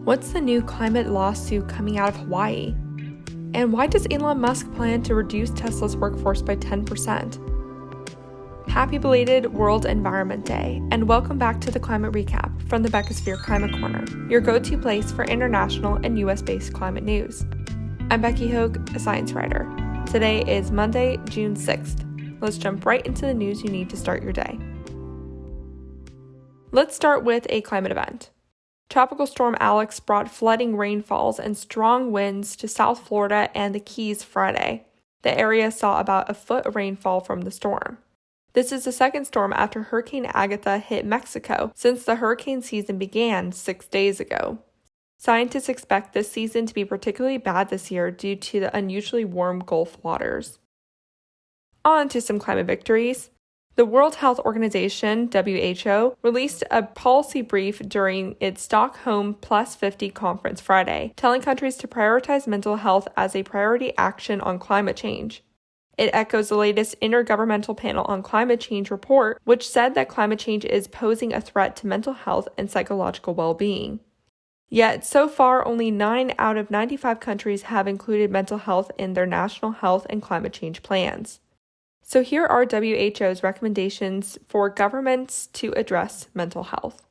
What's the new climate lawsuit coming out of Hawaii? And why does Elon Musk plan to reduce Tesla's workforce by 10%? Happy belated World Environment Day, and welcome back to the Climate Recap from the Beckisphere Climate Corner, your go-to place for international and US-based climate news. I'm Becky Hogue, a science writer. Today is Monday, June 6th. Let's jump right into the news you need to start your day. Let's start with a climate event. Tropical Storm Alex brought flooding rainfalls and strong winds to South Florida and the Keys Friday. The area saw about a foot of rainfall from the storm. This is the second storm after Hurricane Agatha hit Mexico since the hurricane season began 6 days ago. Scientists expect this season to be particularly bad this year due to the unusually warm Gulf waters. On to some climate victories. The World Health Organization, WHO, released a policy brief during its Stockholm Plus 50 conference Friday, telling countries to prioritize mental health as a priority action on climate change. It echoes the latest Intergovernmental Panel on Climate Change report, which said that climate change is posing a threat to mental health and psychological well-being. Yet, so far, only 9 out of 95 countries have included mental health in their national health and climate change plans. So here are WHO's recommendations for governments to address mental health.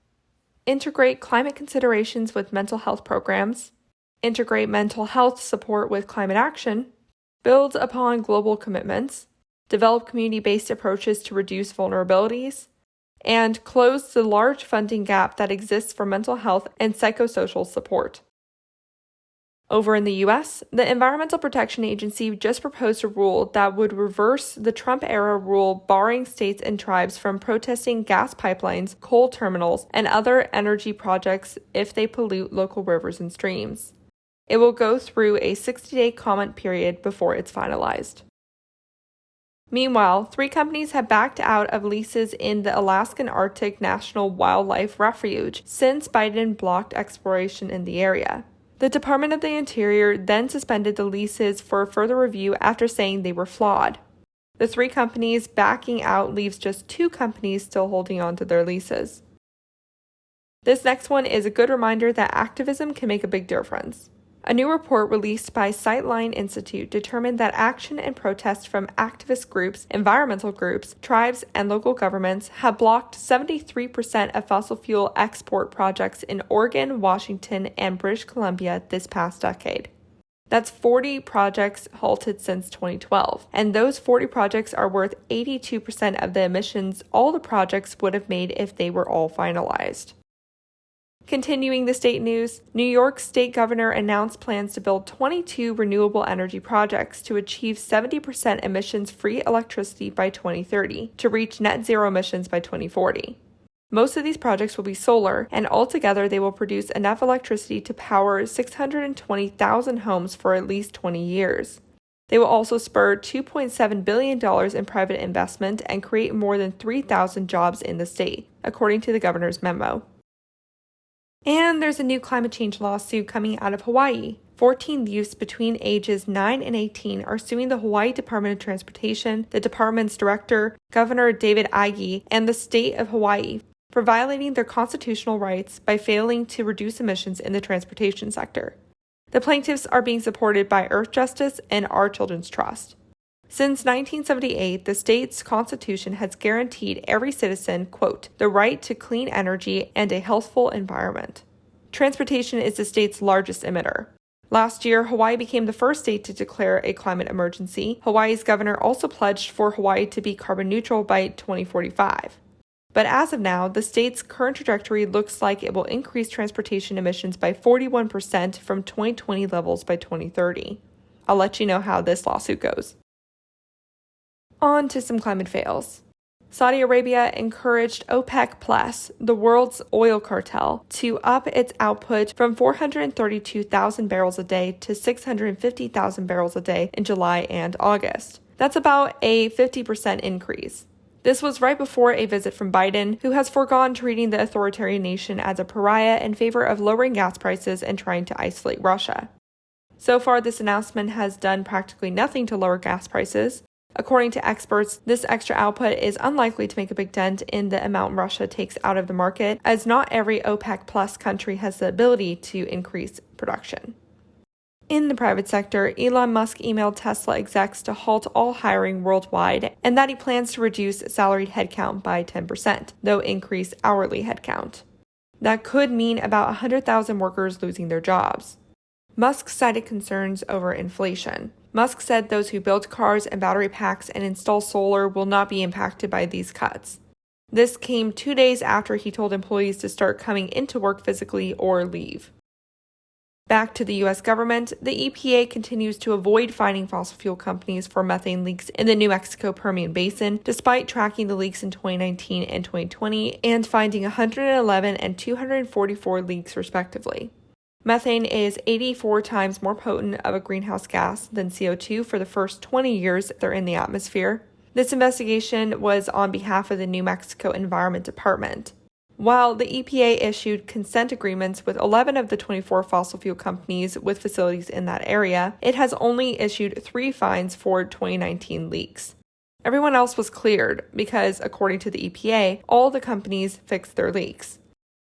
Integrate climate considerations with mental health programs. Integrate mental health support with climate action. Build upon global commitments. Develop community-based approaches to reduce vulnerabilities. And close the large funding gap that exists for mental health and psychosocial support. Over in the US, the Environmental Protection Agency just proposed a rule that would reverse the Trump-era rule barring states and tribes from protesting gas pipelines, coal terminals, and other energy projects if they pollute local rivers and streams. It will go through a 60-day comment period before it's finalized. Meanwhile, 3 companies have backed out of leases in the Alaskan Arctic National Wildlife Refuge since Biden blocked exploration in the area. The Department of the Interior then suspended the leases for further review after saying they were flawed. The 3 companies backing out leaves just 2 companies still holding on to their leases. This next one is a good reminder that activism can make a big difference. A new report released by Sightline Institute determined that action and protest from activist groups, environmental groups, tribes, and local governments have blocked 73% of fossil fuel export projects in Oregon, Washington, and British Columbia this past decade. That's 40 projects halted since 2012, and those 40 projects are worth 82% of the emissions all the projects would have made if they were all finalized. Continuing the state news, New York State Governor announced plans to build 22 renewable energy projects to achieve 70% emissions-free electricity by 2030 to reach net zero emissions by 2040. Most of these projects will be solar, and altogether they will produce enough electricity to power 620,000 homes for at least 20 years. They will also spur $2.7 billion in private investment and create more than 3,000 jobs in the state, according to the governor's memo. And there's a new climate change lawsuit coming out of Hawaii. 14 youths between ages 9 and 18 are suing the Hawaii Department of Transportation, the department's director, Governor David Ige, and the state of Hawaii for violating their constitutional rights by failing to reduce emissions in the transportation sector. The plaintiffs are being supported by Earth Justice and Our Children's Trust. Since 1978, the state's constitution has guaranteed every citizen, quote, the right to clean energy and a healthful environment. Transportation is the state's largest emitter. Last year, Hawaii became the first state to declare a climate emergency. Hawaii's governor also pledged for Hawaii to be carbon neutral by 2045. But as of now, the state's current trajectory looks like it will increase transportation emissions by 41% from 2020 levels by 2030. I'll let you know how this lawsuit goes. On to some climate fails. Saudi Arabia encouraged OPEC+, the world's oil cartel, to up its output from 432,000 barrels a day to 650,000 barrels a day in July and August. That's about a 50% increase. This was right before a visit from Biden, who has foregone treating the authoritarian nation as a pariah in favor of lowering gas prices and trying to isolate Russia. So far, this announcement has done practically nothing to lower gas prices. According to experts, this extra output is unlikely to make a big dent in the amount Russia takes out of the market, as not every OPEC Plus country has the ability to increase production. In the private sector, Elon Musk emailed Tesla execs to halt all hiring worldwide and that he plans to reduce salaried headcount by 10%, though increase hourly headcount. That could mean about 100,000 workers losing their jobs. Musk cited concerns over inflation. Musk said those who build cars and battery packs and install solar will not be impacted by these cuts. This came 2 days after he told employees to start coming into work physically or leave. Back to the U.S. government, the EPA continues to avoid fining fossil fuel companies for methane leaks in the New Mexico Permian Basin, despite tracking the leaks in 2019 and 2020 and finding 111 and 244 leaks respectively. Methane is 84 times more potent of a greenhouse gas than CO2 for the first 20 years they're in the atmosphere. This investigation was on behalf of the New Mexico Environment Department. While the EPA issued consent agreements with 11 of the 24 fossil fuel companies with facilities in that area, it has only issued 3 fines for 2019 leaks. Everyone else was cleared because, according to the EPA, all the companies fixed their leaks.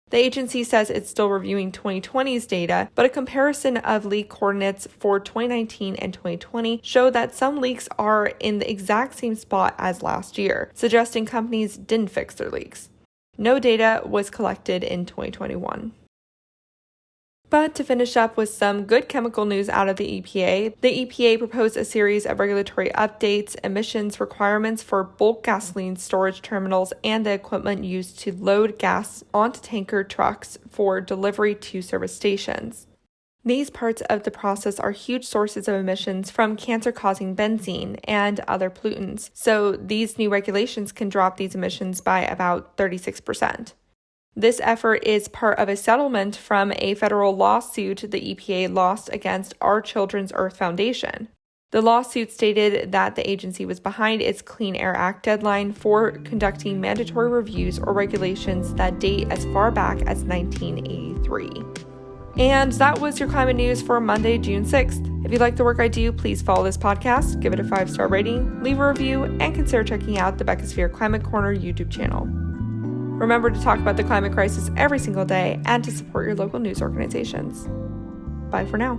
The agency says it's still reviewing 2020's data, but a comparison of leak coordinates for 2019 and 2020 show that some leaks are in the exact same spot as last year, suggesting companies didn't fix their leaks. No data was collected in 2021. But to finish up with some good chemical news out of the EPA proposed a series of regulatory updates, emissions requirements for bulk gasoline storage terminals, and the equipment used to load gas onto tanker trucks for delivery to service stations. These parts of the process are huge sources of emissions from cancer-causing benzene and other pollutants, so these new regulations can drop these emissions by about 36%. This effort is part of a settlement from a federal lawsuit the EPA lost against Our Children's Earth Foundation. The lawsuit stated that the agency was behind its Clean Air Act deadline for conducting mandatory reviews or regulations that date as far back as 1983. And that was your climate news for Monday, June 6th. If you like the work I do, please follow this podcast, give it a 5-star rating, leave a review, and consider checking out the Beckisphere Climate Corner YouTube channel. Remember to talk about the climate crisis every single day and to support your local news organizations. Bye for now.